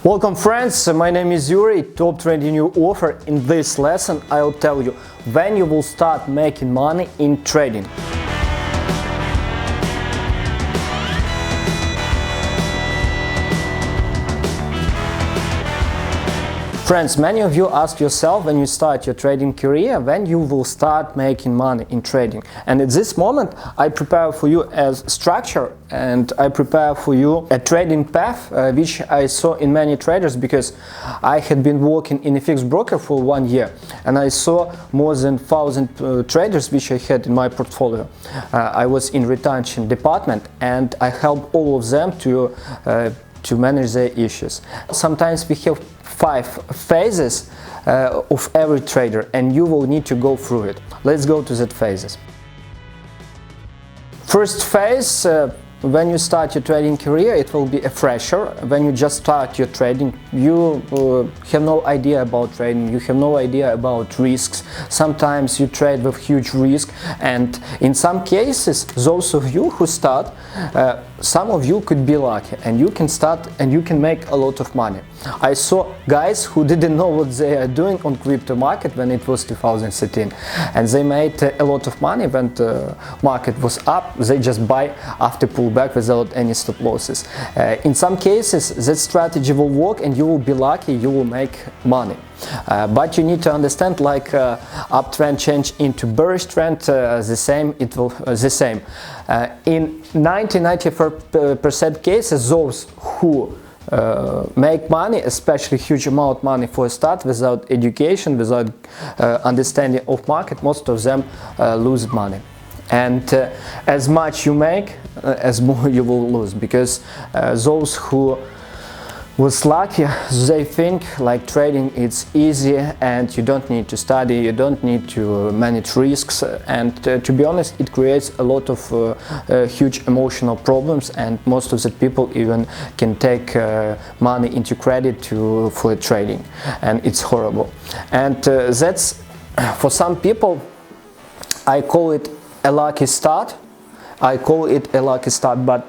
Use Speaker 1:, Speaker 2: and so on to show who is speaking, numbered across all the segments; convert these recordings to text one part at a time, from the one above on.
Speaker 1: Welcome friends, my name is Yuri, top trading new offer. In this lesson I'll tell you when you will start making money in trading. Friends, many of you ask yourself when you start your trading career when you will start making money in trading. And at this moment I prepare for you a structure and I prepare for you a trading path which I saw in many traders, because I had been working in a fixed broker for 1 year and I saw more than 1,000 traders which I had in my portfolio. I was in retention department and I helped all of them to manage their issues. Sometimes we have 5 phases of every trader and you will need to go through it. Let's go to that phases. First phase, when you start your trading career, it will be a fresher. When you just start your trading, you have no idea about trading, you have no idea about risks. Sometimes you trade with huge risk, and in some cases, those of you who start, some of you could be lucky and you can start and you can make a lot of money. I saw guys who didn't know what they are doing on crypto market when it was 2013, and they made a lot of money when the market was up. They just buy after pullback without any stop losses. In some cases that strategy will work and you will be lucky, you will make money. But you need to understand, like uptrend change into bearish trend, the same. In 90-94% cases, those who make money, especially huge amount of money for a start, without education, without understanding of market, most of them lose money. And as much you make, as more you will lose, because those who was lucky, they think like trading it's easy and you don't need to study, you don't need to manage risks, and to be honest, it creates a lot of huge emotional problems, and most of the people even can take money into credit for trading, and it's horrible. And that's, for some people, I call it a lucky start. But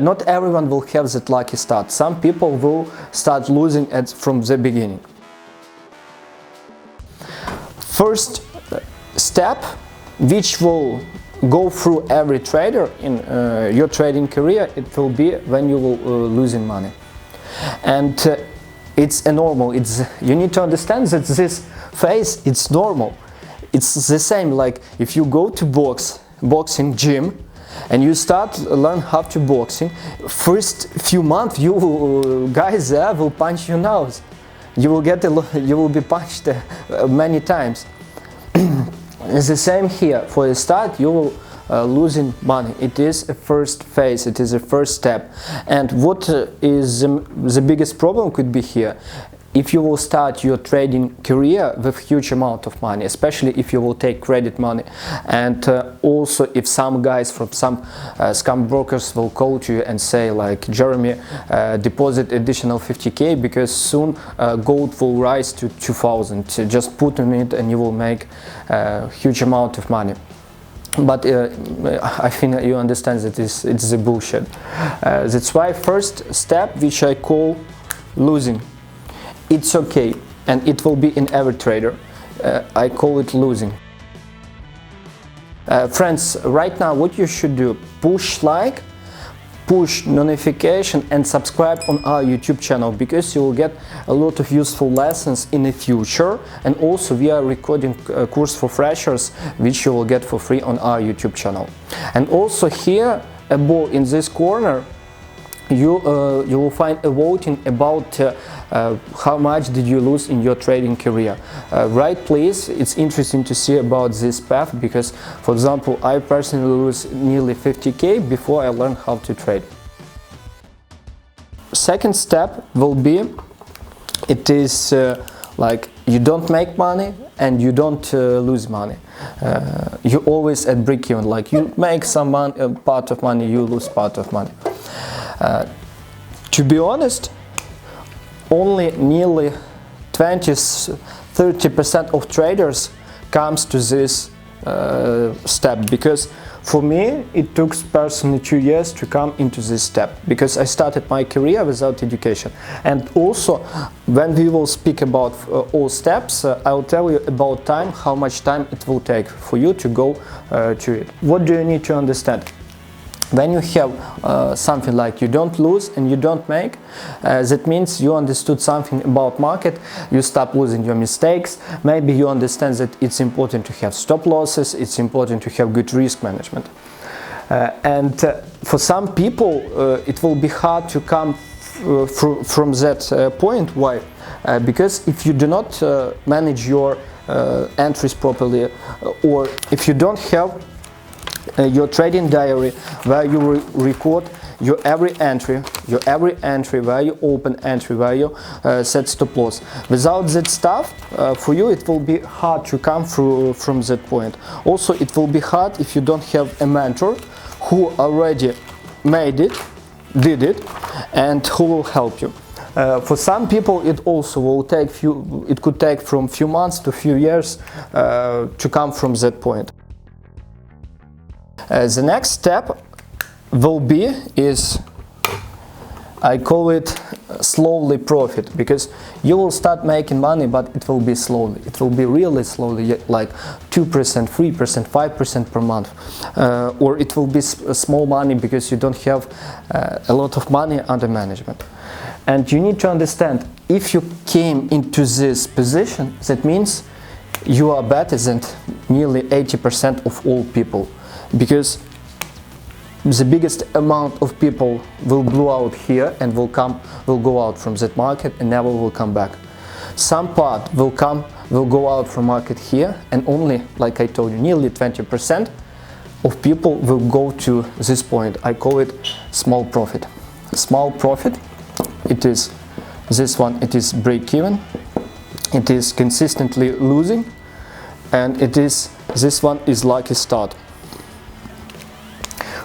Speaker 1: not everyone will have that lucky start. Some people will start losing from the beginning. First step, which will go through every trader in your trading career, it will be when you will losing money. And it's a normal. You need to understand that this phase, it's normal. It's the same like if you go to boxing gym and you start learn how to boxing. First few months, you guys there will punch your nose. You will be punched many times. It's the same here. For the start, you will losing money. It is a first phase. It is a first step. And what is the biggest problem could be here? If you will start your trading career with huge amount of money, especially if you will take credit money, and also if some guys from some scam brokers will call to you and say like, Jeremy, deposit additional 50k because soon gold will rise to 2000, just put on it and you will make a huge amount of money. But I think you understand that it's a bullshit. That's why first step, which I call losing. It's okay, and it will be in every trader. I call it losing. Friends, right now what you should do, push like, push notification and subscribe on our YouTube channel, because you will get a lot of useful lessons in the future, and also we are recording a course for freshers which you will get for free on our YouTube channel. And also here above in this corner you will find a voting about how much did you lose in your trading career. Right, please, it's interesting to see about this path, because for example I personally lose nearly 50k before I learned how to trade. Second step will be, it is like you don't make money and you don't lose money. You always at break-even, like you make some money, part of money, you lose part of money. To be honest, only nearly 20–30% of traders comes to this step, because For me, it took personally 2 years to come into this step, because I started my career without education. And also, when we will speak about all steps, I'll tell you about time, how much time it will take for you to go to it. What do you need to understand? When you have something like you don't lose and you don't make, that means you understood something about market, you stop losing your mistakes, maybe you understand that it's important to have stop losses, it's important to have good risk management. And for some people it will be hard to come from that point. Why? Because if you do not manage your entries properly, or if you don't have your trading diary where you record your every entry, where you open entry, where you set stop loss. Without that stuff, for you it will be hard to come through from that point. Also, it will be hard if you don't have a mentor who already made it, did it, and who will help you. For some people, it also will take it could take from few months to few years to come from that point. The next step will be I call it slowly profit, because you will start making money, but it will be slowly. It will be really slowly, like 2%, 3%, 5% per month. Or it will be small money because you don't have a lot of money under management. And you need to understand, if you came into this position, that means you are better than nearly 80% of all people. Because the biggest amount of people will blow out here and will go out from that market and never will come back. Some part will go out from market here, and only, like I told you, nearly 20% of people will go to this point. I call it small profit. Small profit, it is this one, it is break even, it is consistently losing, and this one is lucky start.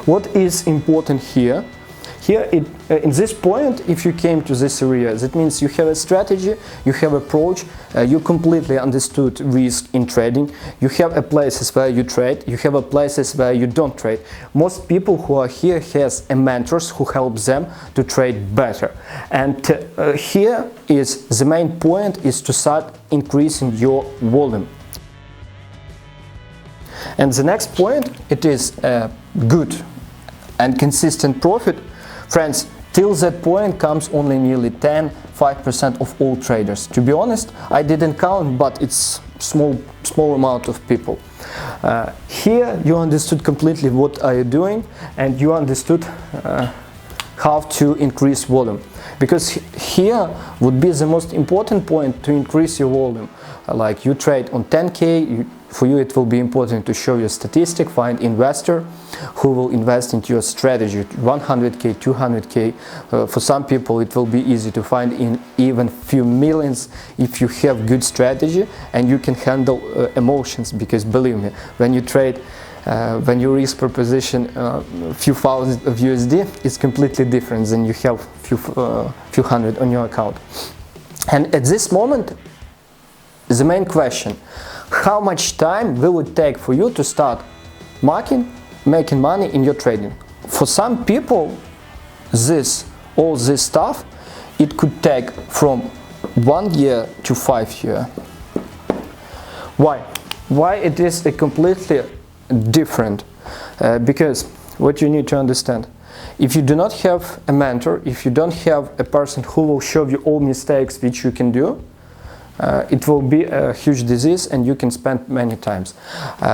Speaker 1: What is important here? Here, in this point, if you came to this area, that means you have a strategy, you have approach, you completely understood risk in trading, you have a places where you trade, you have a places where you don't trade. Most people who are here has a mentors who helps them to trade better. And here is the main point, is to start increasing your volume. And the next point, it is good and consistent profit. Friends, till that point comes only nearly 5% of all traders. To be honest, I didn't count, but it's small amount of people. Here you understood completely what are you doing, and you understood how to increase volume. Because here would be the most important point to increase your volume. Like you trade on 10K, for you it will be important to show your statistic, find investor who will invest into your strategy, 100K, 200K. For some people it will be easy to find in even few millions if you have good strategy and you can handle emotions, because believe me, when you trade, when you risk per position a few thousand of USD, it's completely different than you have few hundred on your account. And at this moment, the main question, how much time will it take for you to start making money in your trading? For some people, all this stuff, it could take from 1 year to 5 years. Why? Why it is a completely different? Because what you need to understand, if you do not have a mentor, if you don't have a person who will show you all mistakes which you can do, it will be a huge disease and you can spend many times.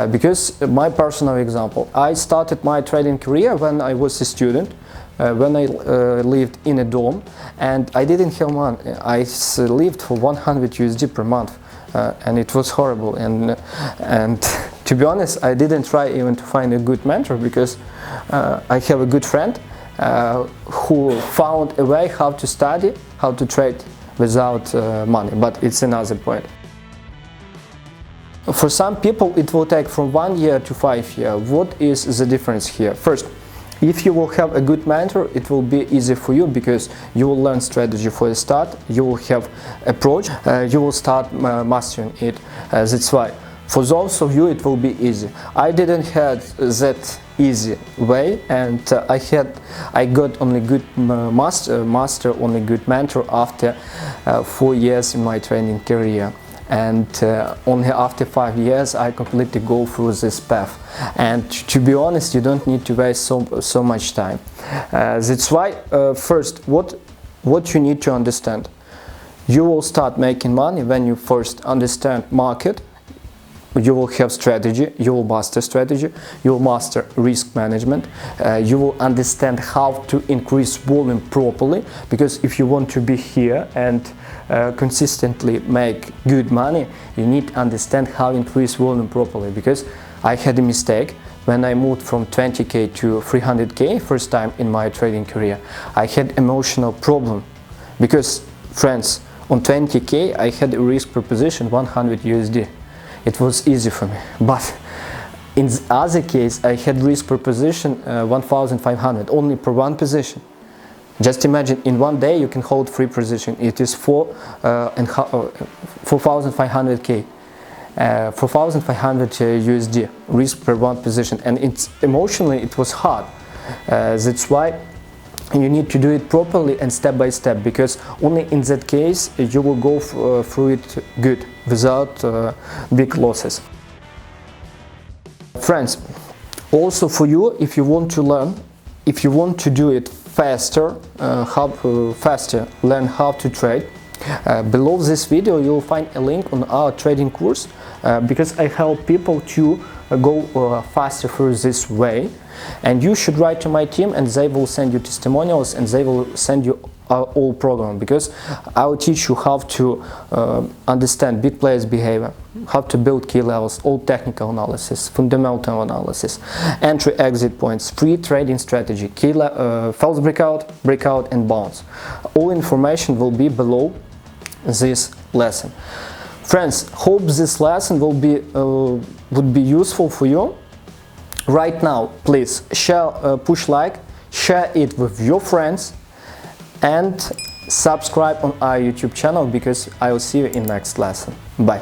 Speaker 1: Because my personal example, I started my trading career when I was a student, when I lived in a dorm, and I didn't have money. I lived for 100 USD per month, and it was horrible. And to be honest, I didn't try even to find a good mentor, because I have a good friend who found a way how to study, how to trade without money, but it's another point. For some people it will take from 1 year to 5 years. What is the difference here? First, if you will have a good mentor, it will be easy for you, because you will learn strategy for the start, you will have approach, you will start mastering it. That's why for those of you it will be easy. I didn't have that easy way, and I got only good master, only good mentor after 4 years in my training career. And only after 5 years I completely go through this path. And to be honest, you don't need to waste so much time. That's why first what you need to understand: you will start making money when you first understand market. You will have strategy, you will master strategy, you will master risk management, you will understand how to increase volume properly, because if you want to be here and consistently make good money, you need to understand how to increase volume properly. Because I had a mistake when I moved from 20k to 300k first time in my trading career. I had emotional problem because, friends, on 20k I had a risk proposition 100 USD. It was easy for me, but in the other case I had risk proposition 1,500 only per one position. Just imagine, in one day you can hold 3 position. It is 4,500k, 4,500 USD risk per one position, and it's emotionally it was hard. That's why you need to do it properly and step by step, because only in that case you will go through it good, without big losses. Friends, also for you, if you want to learn, if you want to do it faster, learn how to trade, below this video you will find a link on our trading course, because I help people to go faster through this way. And you should write to my team, and they will send you testimonials, and they will send you our whole program, because I will teach you how to understand big players' behavior, how to build key levels, all technical analysis, fundamental analysis, entry exit points, free trading strategy, key false breakout and bounce. All information will be below this lesson. Friends, hope this lesson will be would be useful for you. Right now, please share, push like, share it with your friends, and subscribe on our YouTube channel, because I will see you in next lesson. Bye.